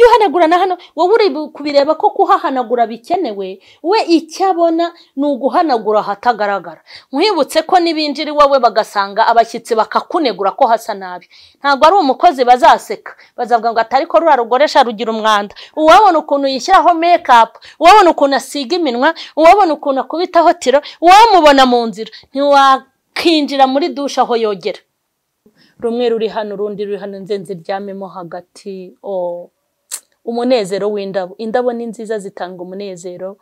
uhanagura na hano wowe uri kubireba ko kuhahanagura bikenewe we icyabona ni uguhanagura hatagaragara nkwibutse ko nibinjiri wowe bagasanga abashyitsi bakakunegura ko hasa nabi ntago ari umukozi bazaseka bazavuga ngo atari ko rugoresha rugira umwanda uwabona ukuntu yishyiraho makeup uwabona ukuntu asiga iminwa uwabona ukuntu akubitaho tiro uwamubona mu nzira ntiwakinjira muri dusha aho yogera rumwe ruri hano urundi ruri hano nzenze ryamemo hagati umunezero w'indabo indabo ni nziza zitanga umunezero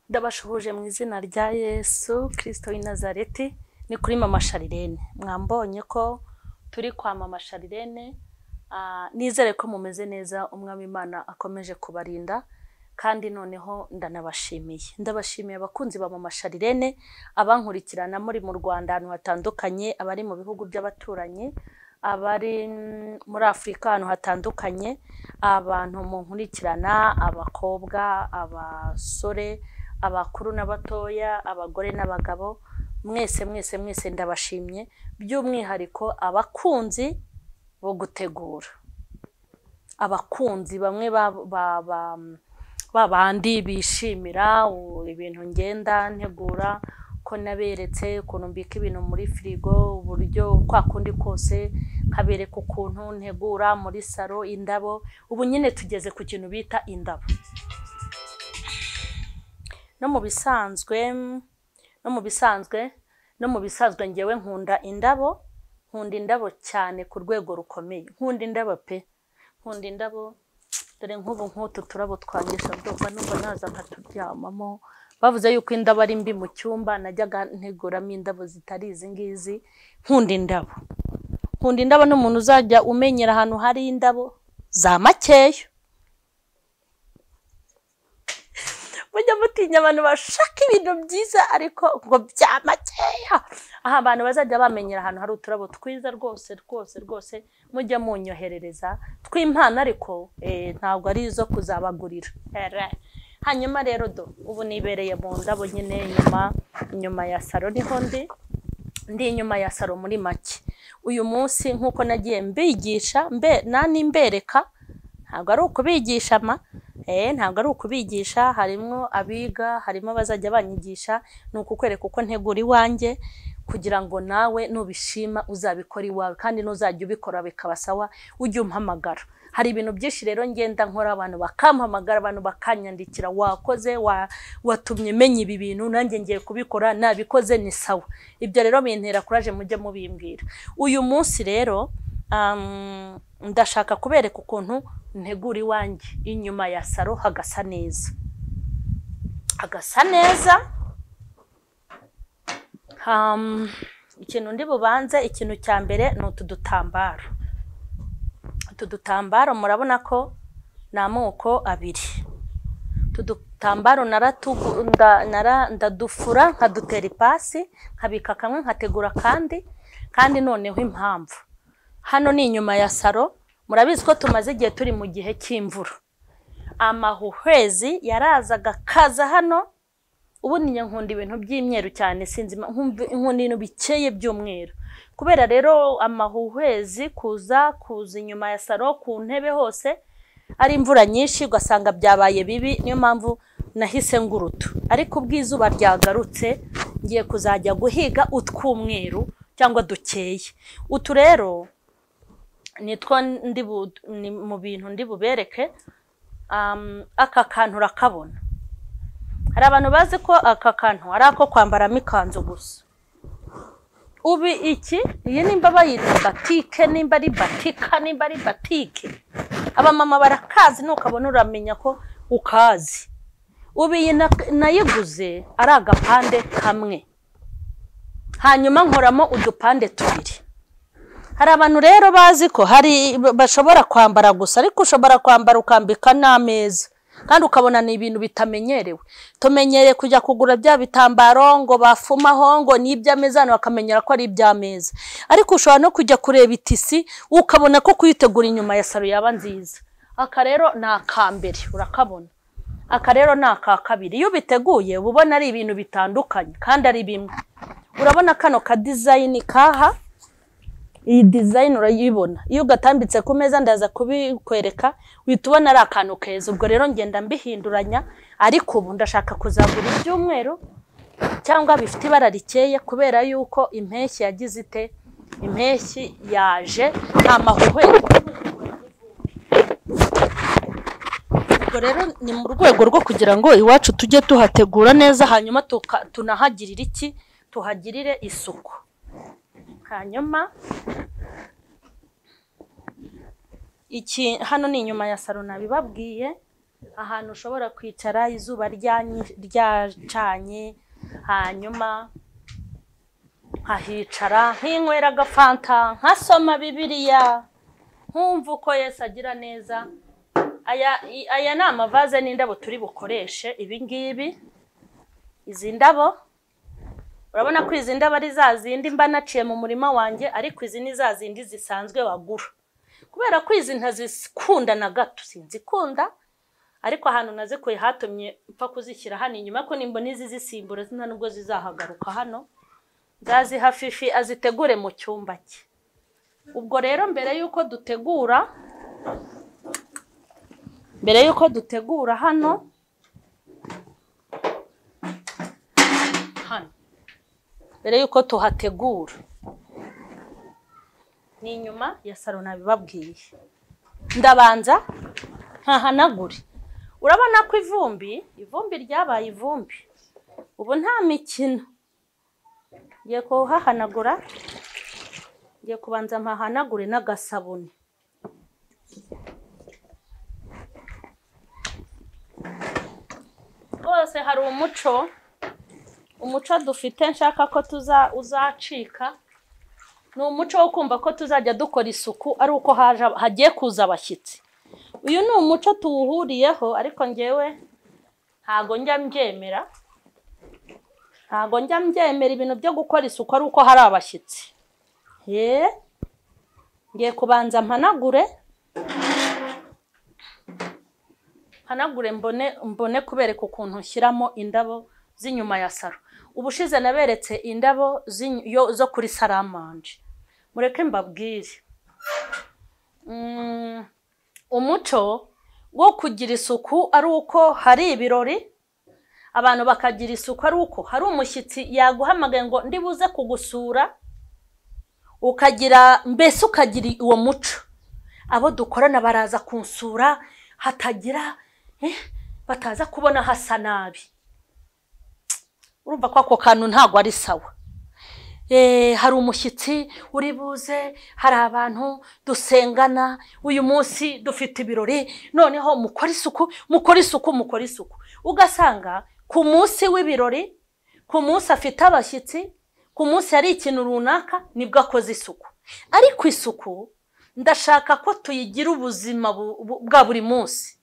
ndabashuhuje mu izina rya Yesu Kristo w'i Nazareti ni kuri mama Sharirene mwambonye ko turi kwa mama Sharirene nizere ko mumeze neza umwami Imana akomeje kubarinda kandi noneho ndabashimiye abakunzi ba mama Sharirene abankurikirana muri mu Rwanda ahantu hatandukanye abari mu bihugu by'abaturanyi abari muri Afrika ahantu hatandukanye abantu mu nkurikirana abakobwa abasore abakuru n'abatoya abagore n'abagabo mwese ndabashimye by'umwihariko abakunzi bo gutegura abakunzi bamwe babandi bishimira ibintu ngenda ntegura ko naberetse ukuntu mbika ibintu muri firigo uburyo kwa kundi kose kabereka ukuntu ntegura muri salo indabo ubu nyine tugeze ku kintu bita indabo no mu bisanzwe ngewe nkunda indabo cyane ku rwego rukomeye nkunda indabo dore nk'utu turabo twangisha ndumva numva naza nkaturyamamo bavuze yuko indabo ari mbi mu cyumba najyaga nteguramo indabo zitari izi ngizi nkunda indabo n'umuntu uzajya umenyera ahantu hari indabo za makeyo mujya mutinya abantu bashaka ibintu byiza ariko ngo bya makeya aha abantu bazajya bamenyera ahantu hari uturabo twiza rwose mujya munyoherereza twimpana ariko ntabwo ari izo kuzabagurira hanyuma rero ubu nibereye mu ndabo nyine inyuma ya salo niho ndi inyuma ya salo muri make uyu munsi nkuko nagiye mbigisha mbereka ntabwo ari ukubigisha ntabwo ari ukubigisha harimo abiga harimo bazajya banyigisha ni ukukwereka uko ntegura iwanjye kugira ngo nawe nubishima uzabikora iwawe kandi nuzajya ubikora bikabasawa ujye umpamagara hari ibintu byinshi rero ngenda nkora abantu bakampamagara abantu bakanyandikira wakoze watumye menya ibi bintu nanjye ngiye kubikora nabikoze ni sawa ibyo rero bintera kuraje mujye mubimbwira uyu munsi rero ndashaka kubereka ukuntu ntegura iwanjye inyuma ya salo hagasa neza ikintu ndi bubanze ikintu cya mbere ni utu dutambaro murabona ko ni amoko abiri udutambaro ndadufura nkadutera ipasi nkabika kamwe nkategura kandi noneho impamvu hano ni inyuma ya saro. Murabizi ko tumaze igihe turi mu gihe cy'imvura, amahuhwezi yarazaga kaza hano. Ubu ni nkunda ibintu by'imyeru cyane, sinzi nkunda ibintu bikeye by'umweru. Kubera rero amahuhwezi kuza inyuma ya saro ku ntebe hose ari imvura nyinshi ugasanga byabaye bibi, niyo mpamvu nahise nguruto. Ariko ubwizuba ryagarutse ngiye kuzajya guhiga utw'umweru cyangwa dukeye. Utu rero nitwo ni mu bintu ndi bubereke. Aka kantu urakabona, hari abantu bazi ko aka kantu ari ako kwambaramo ikanzu gusa. Ubi iyi nimba bayita batike, nimba ari batika, nimba ari batike, abamama barakazi nukabona uramenya ko ukazi. Ubi nayiguze ari agapande kamwe, hanyuma nkoramo udupande tubiri. Hari abantu rero bazi ko hari bashobora kwambara gusa, ariko ushobora kwambara ukambika n'ameza kandi ukabona ni ibintu bitamenyerewe. Tumenyereye kujya kugura bya bitambaro ngo bafumaho ngo ni iby'ameza, bakamenyera ko ari iby'ameza. Ariko ushobora no kujya kureba itisi ukabona ko kuyitegura inyuma ya saro yaba nziza. Aka rero ni akambere, urakabona. Aka rero ni aka kabiri. Iyo biteguye ubona ari ibintu bitandukanye kandi ari bimwe. Urabona kano ka design kaha, iyi design urayibona. Iyo gatambitse ku meza ndaza kubikwereka witubona ari akantu keza. Ubwo rero ngenda mbihinduranya, ariko ubu ndashaka kuzagura iby'umweru cyangwa bifite ibara rikeye, kubera yuko impeshyi yagize ite, impeshyi yaje nta mahuhwezi. Ubwo rero ni mu rwego rwo kugira ngo iwacu tujye tuhategura neza, hanyuma tunahagirira iki, tuhagirire isuku. Hanyuma hano ni inyuma ya saro nabibabwiye, ahantu ushobora kwicara izuba ryacanye, hanyuma nkahicara nkinywera agafanta, nkasoma Bibiliya, nkumva uko Yesu agira neza. Aya ni amavaze n'indabo turi bukoreshe. Ibi ngibi, izi ndabo urabona ko izi ndabo ari za zindi mba naciye mu murima wanjye, ariko izi ni za zindi zisanzwe bagura. Kubera ko izi ntazikunda na gato, sinzikunda, ariko ahantu nazikuye hatumye mpfa kuzishyira hano inyuma, ko nimbona izi zisimbura nta nubwo zizahagaruka hano. Nzaziha Fifi azitegure mu cyumba cye. Ubwo rero mbere yuko dutegura hano mbere yuko tuhategura, ni inyuma ya saro nabibabwiye, ndabanza nkahanagure. Urabona ko ivumbi ryabaye ivumbi, ubu nta mikino. Ngiye kuhahanagura, ngiye kubanza mpahanagure n'agasabuni. Rwose hari umuco dufite nshaka ko uzacika. Ni umuco wo kumva ko tuzajya dukora isuku ari uko hagiye kuza abashyitsi. Uyu ni umuco tuwuhuriyeho, ariko ngewe ntago njya mbyemera. Ibintu byo gukora isuku ari uko hari abashyitsi. Ngiye kubanza mpanagure mbone kubereka ukuntu nshyiramo indabo z'inyuma ya saro. Ubushize naberetse indabo zo kuri saramanje. Mureke mbabwire, umuco wo kugira isuku ari uko hari ibirori, abantu bakagira isuku ari uko hari umushyitsi yaguhamagaye ngo ndibuze kugusura, ukagira uwo muco. Abo dukorana baraza kunsura, hatagira bataza kubona hasa nabi. Urumva ko ako kantu ntago ari sawa. Hari umushyitsi uri buze, hari abantu dusengana, uyu munsi dufite ibirori, noneho mukora isuku. Ugasanga ku munsi w'ibirori, ku munsi afite abashyitsi, ku munsi hari ikintu runaka nibwo akoze isuku. Ariko isuku ndashaka ko tuyigira ubuzima bwa buri munsi.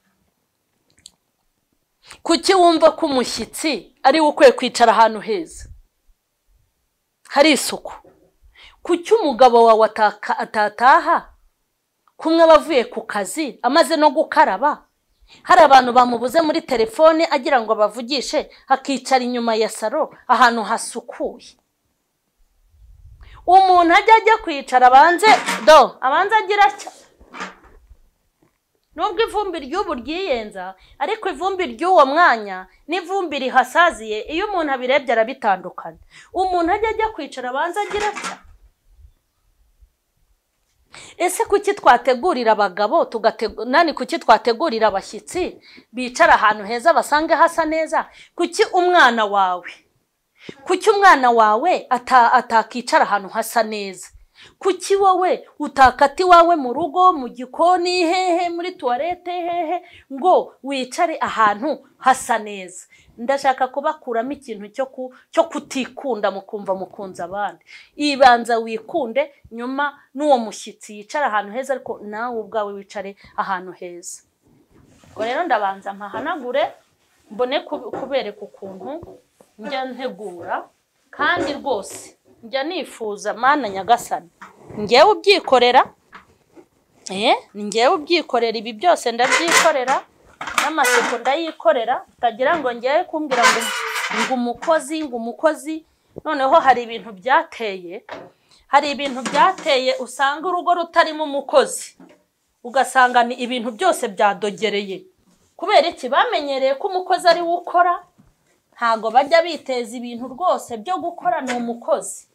kuki wumva ko umushyitsi ari we ukwiye kwicara ahantu heza hari isuku? kuki umugabo wawe atataha kumwe bavuye ku kazi amaze no gukaraba, hari abantu bamubuze muri telefone agira ngo bavugishe, akicara inyuma ya saro ahantu hasukuye? umuntu ajya kwicara abanze agira cya, nubwo ivumbi ry'ubu ryiyenza, ariko ivumbi ry'uwo mwanya n'ivumbi rihasaziye iyo umuntu abirebye arabitandukana. umuntu ajya kwicara abanze agira cya. ese kuki twategurira abagabo kuki twategurira abashyitsi bicara ahantu heza basange hasa neza? kuki umwana wawe atakicara ahantu hasa neza? kuki wowe utakata iwawe mu rugo, mu gikoni, hehe, muri tuwarete, hehe, ngo wicare ahantu hasa neza? ndashaka kubakuramo ikintu cyo kutikunda mukumva mukunze abandi. ibanza wikunde, nyuma n'uwo mushyitsi yicara ahantu heza, ariko nawe ubwawe wicare ahantu heza. ubwo rero ndabanza mpahanagure, mbone kubereka ukuntu njya ntegura, kandi rwose njya nifuza Mana Nyagasani njyewe ubyikorera, ni njyewe ubyikorera, ibi byose ndabyikorera, n'amasuku ndayikorera, utagira ngo njyewe kumbwira ngo umukozi. noneho hari ibintu byateye usanga urugo rutarimo umukozi, ugasanga ni ibintu byose byadogereye. kubera iki? bamenyereye ko umukozi ari we ukora, ntago bajya biteza ibintu rwose byo gukora ni umukozi.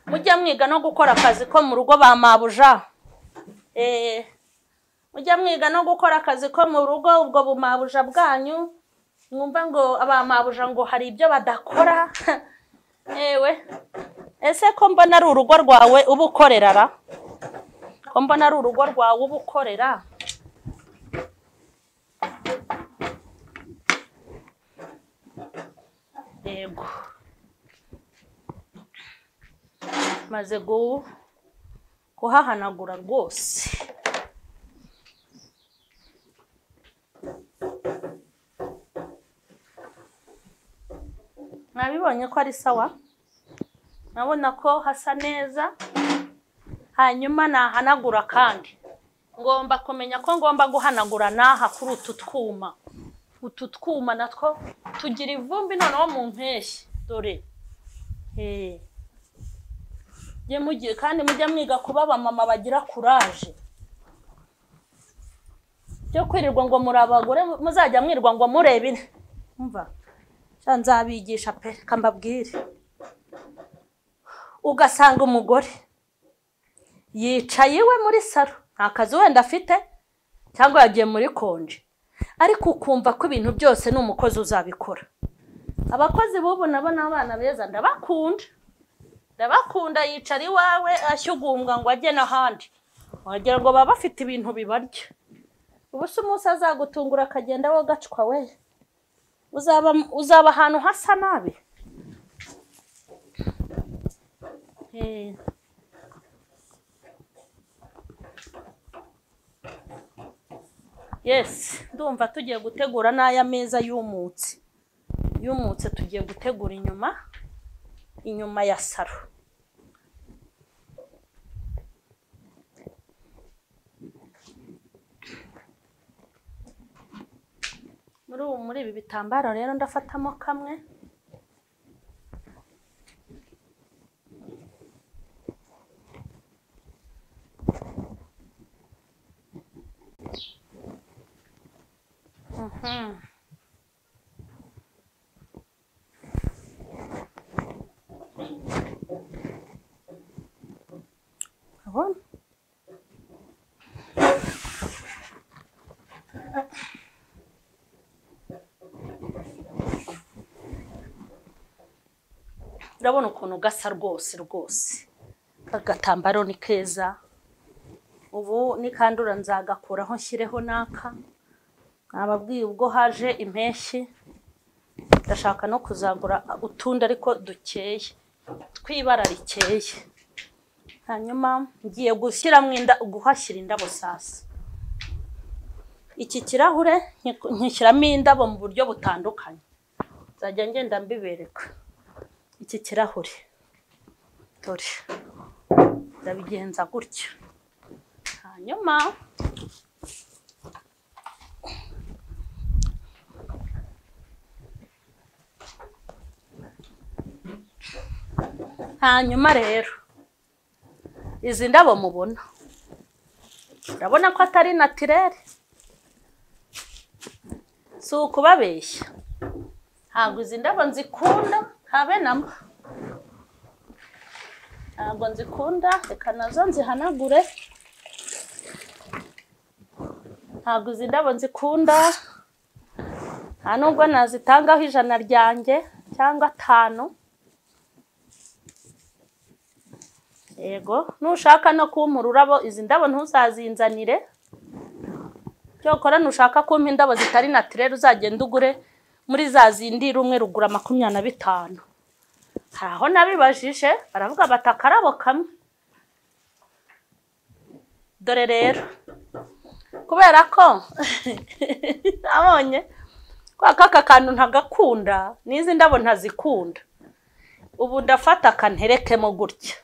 mujya mwiga no gukora akazi ko mu rugo ba mabuja. mujya mwiga no gukora akazi ko mu rugo, ubwo bumabuja bwanyu mwumva ngo abamabuja ngo hari ibyo badakora. ese ko mbona ari urugo rwawe uba ukorera ra? ko mbona ari urugo rwawe uba ukorera? yego, maze kuhahanagura rwose. mwabibonye ko ari sawa? nabona ko hasa neza. hanyuma nahanagura, kandi ngomba kumenya ko ngomba guhanagura n'aha kuri utu twuma natwo tugira ivumbi noneho mu mpeshyi. dore kandi mujya mwiga kuba abamama bagira kuraje byo kwirirwa ngo muri abagore muzajya mwirwa ngo murebe. umva nzabigisha pe, kambabwire. ugasanga umugore yicaye iwe muri saro, nta kazi wenda afite cyangwa yagiye muri konje, ariko ukumva ko ibintu byose ni umukozi uzabikora. abakozi bubu nabo n'abana beza ndabakunda, yicara iwawe ashyugumbwa ngo ajye n'ahandi, wagira ngo baba bafite ibintu bibarya. ubu se umunsi azagutungura akagenda wo gacwa we, uzaba ahantu hasa nabi. yes, ndumva tugiye gutegura n'aya meza yumutse, tugiye gutegura inyuma ya saro. muri ibi bitambaro rero ndafatamo kamwe. Urabona ukuntu gasa rwose agatambaro ni keza. ubu nikandura nzagakuraho nshyireho naka. nababwiye ubwo haje impeshyi ndashaka no kuzagura utundi ariko dukeye twibara rikeye. hanyuma ngiye gushyiramo guhashyira indabo sasa. Iki kirahure nkishyiramo indabo mu buryo butandukanye, nzajya ngenda mbibereka. Iki kirahure dore ndabigenza gutya, hanyuma rero izi ndabo mubona, urabona ko atari naturere, si ukubabeshya. Ntabwo izi ndabo nzikunda habe namba, ntabwo nzikunda. Reka nazo nzihanagure. Ntabwo izi ndabo nzikunda, nta nubwo nazitangaho 100 ryanjye cyangwa 5. Yego, nushaka no kumpa ururabo izi ndabo ntuzazinzanire. Cyokora nushaka kumpa indabo zitari naturere uzagenda ugure muri za zindi rumwe rugura 25. Haraho nabibajije baravuga batakarabo kamwe. Dore rero kubera ko abonye kwa kaka kantu ntagakunda, nizi ndabo ntazikunda, ubu ndafata kanterekemo gutya.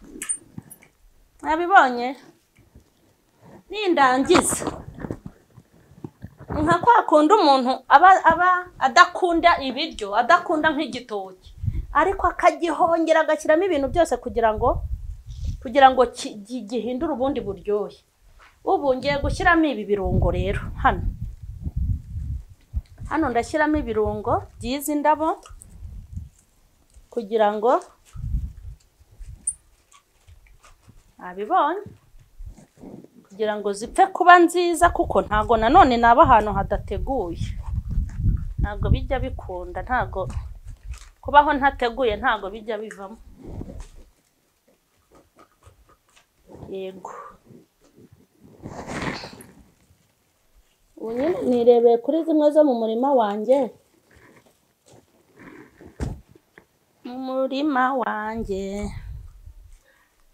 Nabibonye nindangiza nka kwa kundi umuntu aba adakunda ibiryo, adakunda nk'igitoki, ariko akagihongera agashyiramo ibintu byose kugira ngo gihindure ubundi buryohe. Ubu ngiye gushyiramo ibi birungo rero. Hano ndashyiramo ibirungo by'izi ndabo kugira ngo abibonye, kugira ngo zipfe kuba nziza, kuko ntago nanone naba ahantu hadateguye. Ntago bijya bikunda, ntago kubaho ntateguye, ntago bijya bivamo. Yego, unyine nirebeye kuri zimwe zo mu murima wanjye. Mu murima wanjye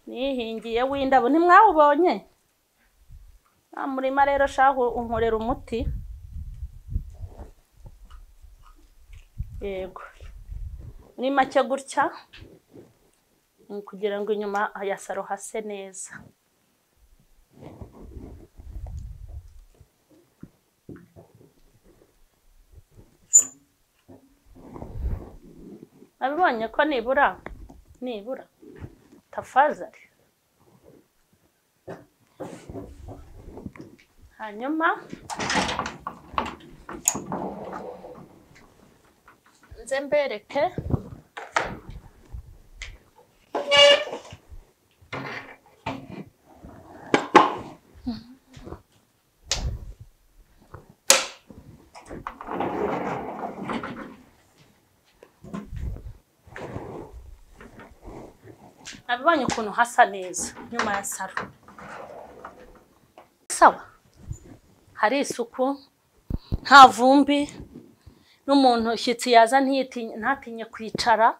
nihingiye w'indabo, ntimwawubonye? Murima rero shaho unkorera umuti. Yego, ni make gutya kugira ngo inyuma ya saro hase neza. Abibonye ko nibura tafazari. Hanyuma nze mbereke abibonye ukuntu hasa neza nyuma ya saro. Sawa, hari isuku, nta vumbi, n'umuntu ushyitsi yaza ntatinye kwicara.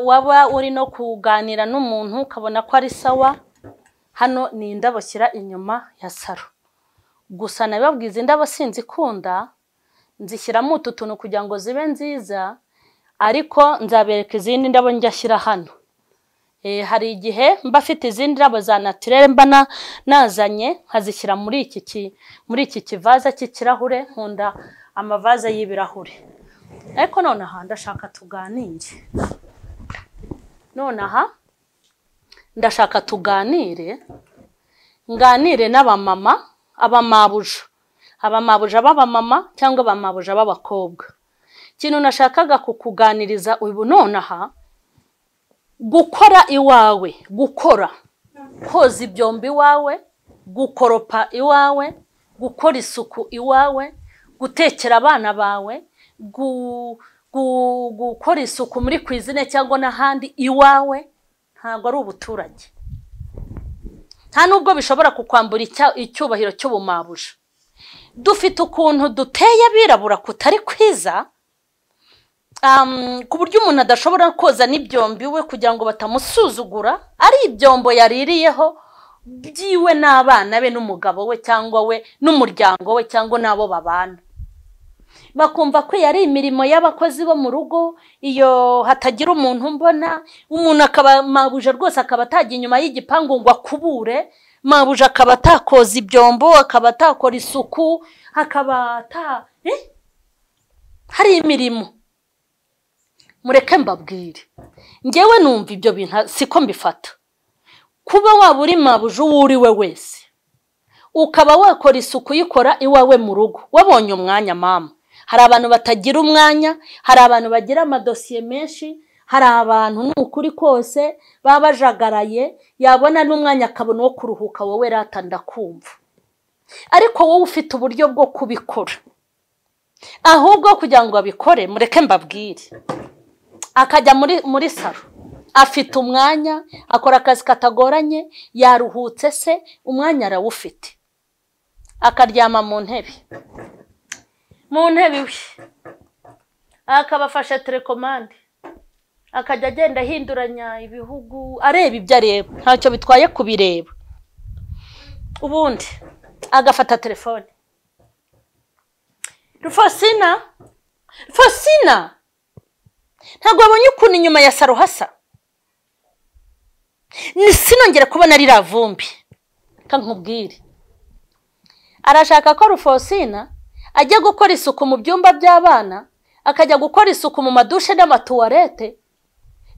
Waba uri no kuganira n'umuntu ukabona ko ari sawa. Hano ni indabo shyira inyuma ya saro. Gusa nabibabwiza indabo sinzikunda, nzishyiramo utu tuntu kugira ngo zibe nziza, ariko nzabereka izindi ndabo njya shyira hano. Hari igihe mba afite izindi ndabo za naturere mba nazanye nkazishyira muri iki kivaza cy'ikirahure. Nkunda amavaza y'ibirahure. Ariko nonaha ndashaka tuganire. Nonaha ndashaka tuganire, nganire n'abamama, abamabuja b'abamama cyangwa abamabuja b'abakobwa. Ikintu nashakaga kukuganiriza ubu nonaha, gukora iwawe, koza ibyombi iwawe, gukoropa iwawe, gukora isuku iwawe, gutekera abana bawe, gukora isuku muri kwizine cyangwa n'ahandi iwawe, ntabwo ari ubuturage. Nta nubwo bishobora kukwambura icyubahiro cy'ubumabuja. Dufite ukuntu duteye abirabura kutari kwiza, ku buryo umuntu adashobora koza n'ibyombo iwe kugira ngo batamusuzugura, ari ibyombo yaririyeho byiwe n'abana be n'umugabo we cyangwa we n'umuryango we cyangwa n'abo babana. Bakumva ko yari imirimo y'abakozi bo mu rugo, iyo hatagira umuntu mbona, umuntu akaba mabuja rwose akaba atajya inyuma y'igipangu ngo akubure, mabuja akaba atakoza ibyombo, akaba atakora isuku, akaba hari imirimo. Mureke mbabwire, ngewe numva ibyo bintu siko mbifata. Kuba waba uri mabuja uwo uri we wese, ukaba wakora isuku yikora iwawe mu rugo, wabonye umwanya mama. Hari abantu batagira umwanya, hari abantu bagira amadosiye menshi, hari abantu n'ukuri kose baba bajagaraye, yabona n'umwanya akabona wo kuruhuka, wowe rata ndakumva. Ariko wowe ufite uburyo bwo kubikora, ahubwo kugira ngo abikore, mureke mbabwire, akajya muri salo, afite umwanya, akora akazi katagoranye, yaruhutse se, umwanya arawufite, akaryama mu ntebe iwe, akabafasha telekomande, akajya agenda ahinduranya ibihugu, areba ibyo areba, ntacyo bitwaye kubireba. Ubundi agafata telefone, Rufosina, ntabwo wabonye ukuntu inyuma ya saro hasa? Sinongere kubona ririya vumbi. Kankubwire, arashaka ko Rufosina ajya gukora isuku mu byumba by'abana, akajya gukora isuku mu madushe n'amatuwarete,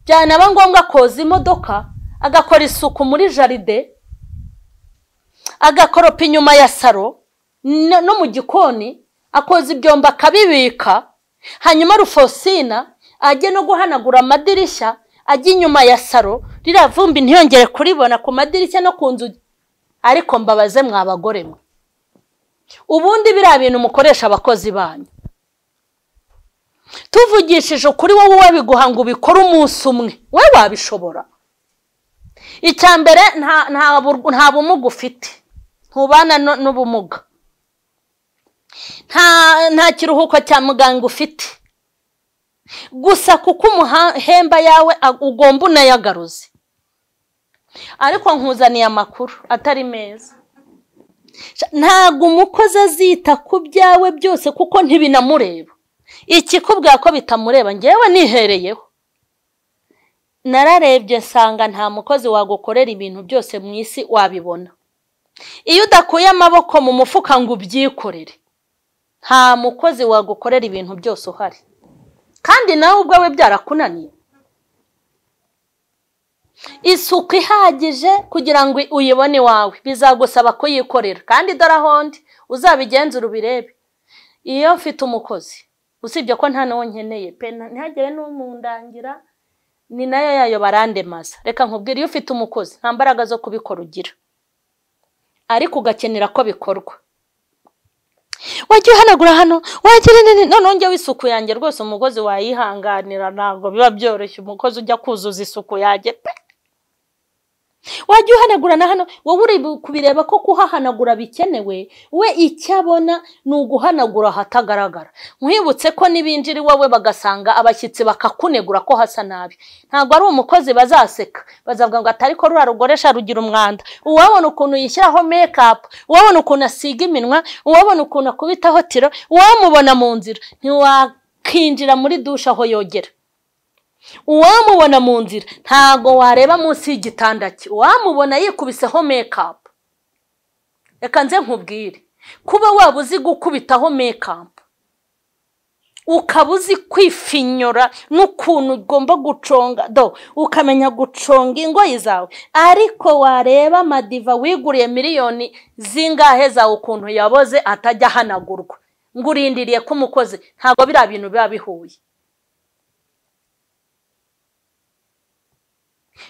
byanaba ngombwa koza imodoka, agakora isuku muri jaride, agakoropa inyuma ya saro no mu gikoni, akoza ibyombo akabibika. Hanyuma Rufosina ajye no guhanagura amadirishya, ajye inyuma ya saro, ririya vumbi ntiyongere kuribona ku madirishya no ku nzugi. Ariko mbabaze mwabagore mwe, ubundi biriya bintu mukoresha abakozi banyu, tuvugishije ukuri wowe biguhanga ubikora umunsi umwe, we wabishobora? Icyambere nta bumuga ufite, ntubana n'ubumuga, nta kiruhuko cya muganga ufite, gusa kuko umuhemba yawe ugomba unayagaruze. Ariko nkuzaniye amakuru atari meza, ntabwo umukozi azita ku byawe byose kuko ntibinamureba. Ikikubwira ko bitamureba, ngewe nihereyeho nararebye nsanga nta mukozi wagukorera ibintu byose mu isi wabibona. Iyo udakuye amaboko mu mufuka ngo ubyikorere, nta mukozi wagukorera ibintu byose uhari, kandi nawe ubwawe byarakunaniye. Isuku ihagije kugira ngo uyibone iwawe bizagusaba kuyikorera, kandi dore ahondi uzabigenzura ubirebe. Iyo mfite umukozi, usibye ko nta nawo nkeneye pe, ntihagere n'umundangira, ni nayo yayo barandemaza. Reka nkubwire, iyo ufite umukozi nta mbaraga zo kubikora ugira, ariko ugakenera ko bikorwa. Wajya uhanagura hano, wagira none njye w'isuku yanjye rwose umukozi wayihanganira, ntabwo biba byoroshye umukozi ujya kuzuza isuku yanjye pe. Wajya uhanagura na hano, wowe uri kubireba ko kuhahanagura bikenewe, we icyabona ni uguhanagura hatagaragara. Nkwibutse ko nibinjira iwawe bagasanga abashyitsi bakakunegura ko hasa nabi, ntabwo ari umukozi bazaseka, bazavuga ngo atari ko rura rugoresha rugira umwanda. Uwabona ukuntu yishyiraho make-up, uwabona ukuntu asiga iminwa, uwabona ukuntu akubitaho tiro, uwamubona mu nzira ntiwakinjira muri dushe aho yogera. Uwamubona mu nzira ntago wareba munsi y'igitanda cye, uwamubona yikubiseho make-up. Reka nze nkubwire, kuba waba uzi gukubitaho make-up, ukaba uzi kwifinyora n'ukuntu ugomba guconga, ukamenya guconga ingoyi zawe, ariko wareba amadiva wiguriye miliyoni zingahe zawe ukuntu yaboze atajya ahanagurwa, ngo urindiriye ko umukozi, ntago biriya bintu biba bihuye.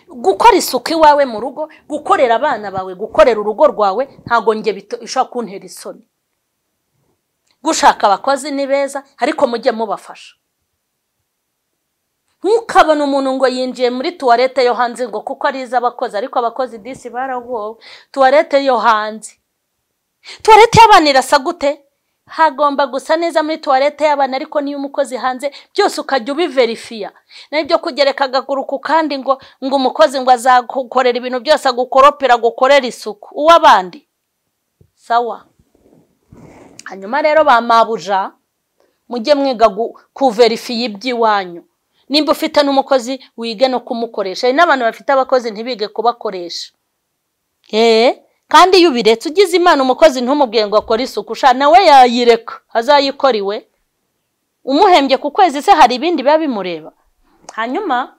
Gukora isuku iwawe mu rugo, gukorera abana bawe, gukorera urugo rwawe, ntago nge bishobora kuntera isoni. Gushaka abakozi ni beza, ariko mujye mubafasha. Ntukabona umuntu ngo yinjiye muri tuwarete yo hanze ngo kuko ari iz'abakozi, ariko abakozi disi baragowe. Tuwarete yo hanze, tuwarete y'abana irasa gute? hagomba gusa neza muri toilette y'abana, ariko niyo umukozi hanze byose ukajya ubiverifiya. Nibyo kugereka agakuru ku kandi ngo umukozi ngo azagukorera ibintu byose agukoropera gukorera isuku uw'abandi. Sawa. Hanyuma rero ba mabuja mujye mwiga kuverifiya iby'iwanyu. Nimba ufite n'umukozi wige no kumukoresha. N'abantu bafite abakozi ntibige kubakoresha. Kandi iyo ubiretse ugize Imana umukozi ntumubwiye ngo akore isuku, sha nawe yayireka azayikora iwe. Umuhembye ku kwezi se hari ibindi biba bimureba. Hanyuma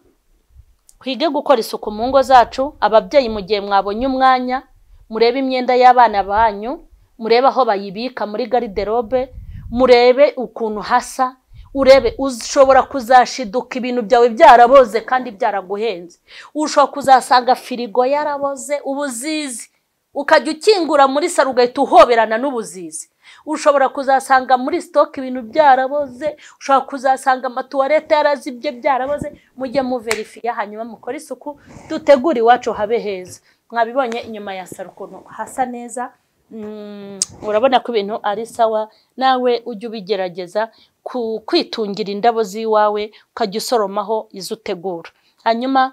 kwige gukora isuku mu ngo zacu. Ababyeyi mu gihe mwabonye umwanya murebe imyenda y'abana banyu, murebe aho bayibika muri garderobe, murebe ukuntu hasa, urebe ushobora kuzashiduka ibintu byawe byaraboze kandi byaraguhenze. Ushobora kuzasanga firigo yaraboze ubuzizi, ukajya ukingura muri saro ugahita uhoberana n'ubuzizi. Ushobora kuzasanga muri stock ibintu byaraboze, ushobora kuzasanga amatuwarete yarazibye byaraboze. Mujye mu verifiya hanyuma mukora isuku, dutegura iwacu habe heza. Mwabibonye inyuma ya saro ukuntu hasa neza. Urabona ko ibintu ari sawa. Nawe ujye ubigerageza kwitungira indabo z'iwawe, ukajya usoromaho izo utegura. Hanyuma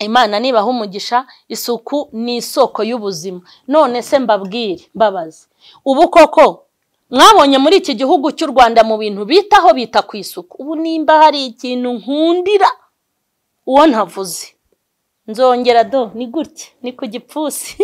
Imana nibaha umugisha. Isuku ni isoko y'ubuzima. None se mbabwire mbabazi, ubu koko mwabonye muri iki gihugu cy'u Rwanda mu bintu bitaho bita ku isuku, ubu nimba hari ikintu nkundira uwo ntavuze nzongera ni gutya ni ku gipfusi.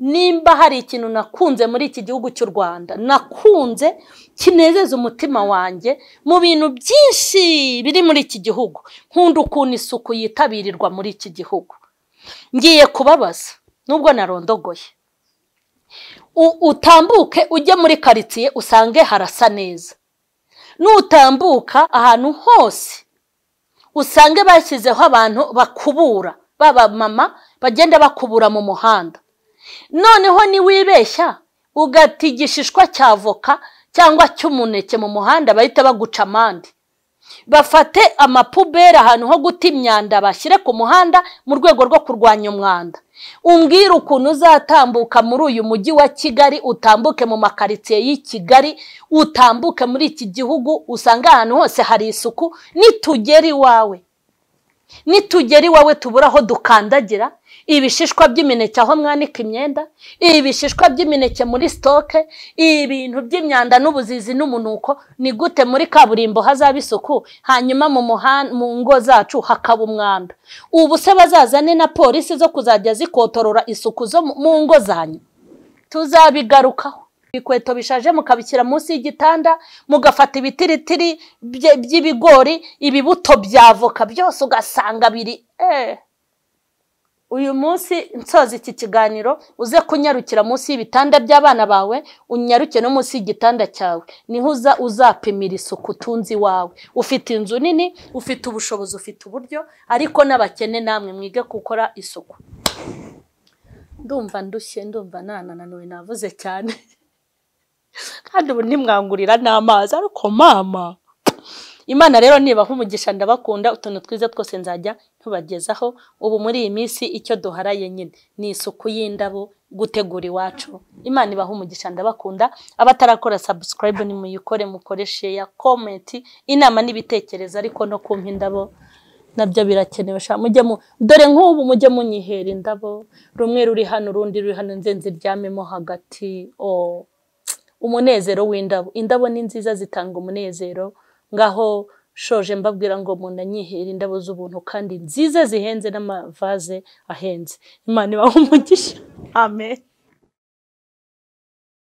Nimba hari ikintu nakunze muri iki gihugu cy'u Rwanda, nakunze kinezeza umutima wanjye mu bintu byinshi biri muri iki gihugu, nkunda ukuntu isuku yitabirirwa muri iki gihugu. Ngiye kubabaza nubwo narondogoye, utambuke ujye muri quartier usange harasa neza. Nutambuka ahantu hose usange bashyizeho abantu bakubura, baba mama bagenda bakubura mu muhanda. Noneho ni wibeshya ugatigishishwa cyavoka cyangwa cy'umuneke mu muhanda, bahita baguca amande. Bafate amapubera ahantu ho guta imyanda bashyire ku muhanda mu rwego rwo kurwanya umwanda. Umbwira ukuntu uzatambuka muri uyu mujyi wa Kigali, utambuke mu makaritsiye y'i Kigali, utambuke muri iki gihugu usanga ahantu hose hari isuku. Nitugera iwawe tubura aho dukandagira, ibishishwa by'imineke aho mwanika imyenda, ibishishwa by'imineke muri stoke, ibintu by'imyanda n'ubuzizi n'umunuko. Ni gute muri kaburimbo hazaba isuku hanyuma mu ngo zacu hakaba umwanda? Ubu se bazazane na polisi zo kuzajya zikotorora isuku zo mu ngo zanyu? Tuzabigarukaho. Ibikweto bishaje mukabishyira munsi y'igitanda, mugafata ibitiritiri by'ibigori, ibibuto by'avoka byose ugasanga biri Uyu munsi nsoza iki kiganiro uze kunyarukira munsi y'ibitanda by'abana bawe, unyaruke no munsi y'igitanda cyawe. Niho uzapimira isuku tunzi wawe. Ufite inzu nini, ufite ubushobozi, ufite uburyo, ariko n'abakene namwe mwige gukora isuku. Ndumva ndushye, ndumva nananiwe, navuze cyane. Kandi ubu ntimwangurira n'amazi, ariko mama Imana rero nibaha umugisha, ndabakunda. Utuntu twiza twose nzajya ntubagezaho. Ubu muri iyi minsi icyo duharaye nyine ni isuku y'indabo, gutegura iwacu. Imana ibaha umugisha, ndabakunda. Abatarakora subscribe ni muyikore, mukore share, comment, inama n'ibitekerezo, ariko no kumpa indabo nabyo birakenewe. Dore nk'ubu mujye munyihera indabo, rumwe ruri hano urundi ruri hano, nzenze ryamemo hagati. Umunezero w'indabo. Indabo ni nziza, zitanga umunezero. Ngaho shoje mbabwira ngo munanyihera indabo z'ubuntu kandi nziza zihenze n'amavaze ahenze. Imana ibahe umugisha. Amen.